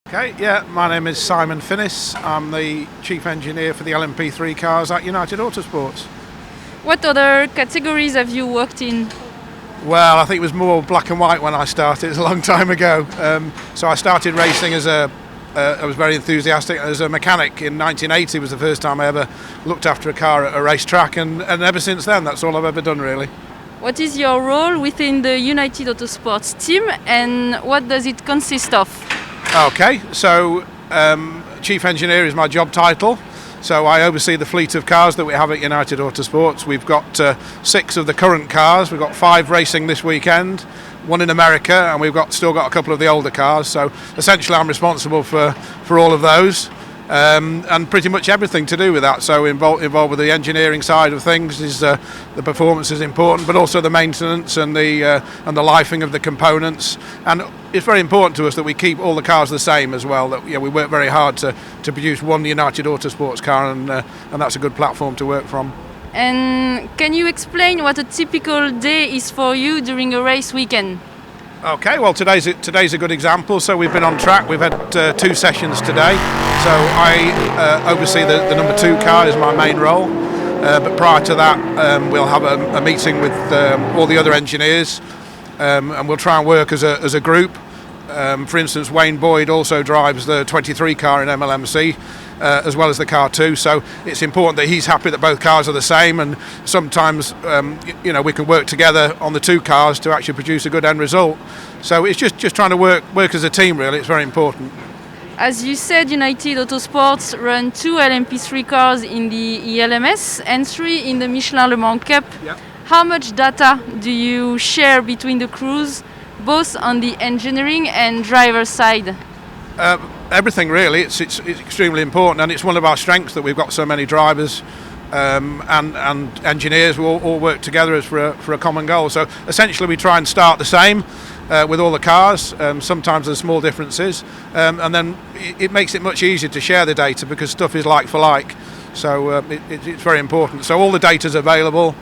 Okay, yeah, my name is Simon Finnis. I'm the Chief Engineer for the LMP3 cars at United Autosports. What other categories have you worked in? Well, I think it was more black and white when I started. It's a long time ago. So I started racing I was very enthusiastic as a mechanic. In 1980 was the first time I ever looked after a car at a racetrack, and ever since then, that's all I've ever done really. What is your role within the United Autosports team, and what does it consist of? Okay, so Chief Engineer is my job title. So I oversee the fleet of cars that we have at United Autosports. We've got 6 of the current cars. We've got 5 racing this weekend, 1 in America, and we've still got a couple of the older cars. So essentially I'm responsible for all of those and pretty much everything to do with that. So involved with the engineering side of things is the performance is important, but also the maintenance and the lifing of the components. And it's very important to us that we keep all the cars the same as well. That we work very hard to produce one United Autosports car, and that's a good platform to work from. And can you explain what a typical day is for you during a race weekend? Okay, well today's a good example. So we've been on track. We've had 2 sessions today. So I oversee the number 2 car is my main role. But prior to that, we'll have a meeting with all the other engineers, and we'll try and work as a group. For instance, Wayne Boyd also drives the 23 car in MLMC, as well as the car 2. So it's important that he's happy that both cars are the same, and sometimes we can work together on the 2 cars to actually produce a good end result. So it's just trying to work as a team really. It's very important. As you said, United Autosports run 2 LMP3 cars in the ELMS and 3 in the Michelin Le Mans Cup. Yep. How much data do you share between the crews, both on the engineering and driver side? Everything really. It's extremely important, and it's one of our strengths that we've got so many drivers and engineers who all work together for a common goal. So essentially we try and start the same with all the cars. Sometimes there's small differences, and then it makes it much easier to share the data because stuff is like for like. So it's very important. So all the data is available.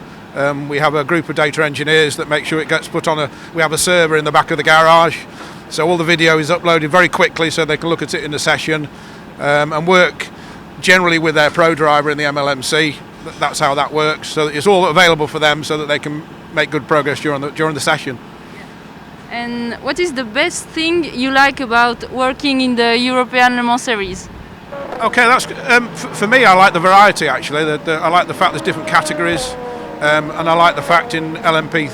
We have a group of data engineers that make sure it gets put on we have a server in the back of the garage. So all the video is uploaded very quickly so they can look at it in the session and work generally with their pro driver in the MLMC. That's how that works. So it's all available for them so that they can make good progress during the session. And what is the best thing you like about working in the European Le Mans Series? Okay, that's for me. I like the variety actually. I like the fact there's different categories, and I like the fact in LMP,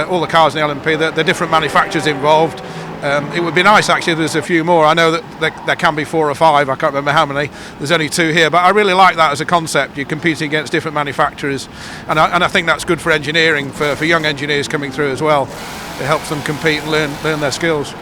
all the cars in the LMP, there are different manufacturers involved. It would be nice actually if there's a few more. I know that there can be 4 or 5, I can't remember how many. There's only 2 here, but I really like that as a concept. You're competing against different manufacturers, and I think that's good for engineering, for young engineers coming through as well. It helps them compete and learn their skills.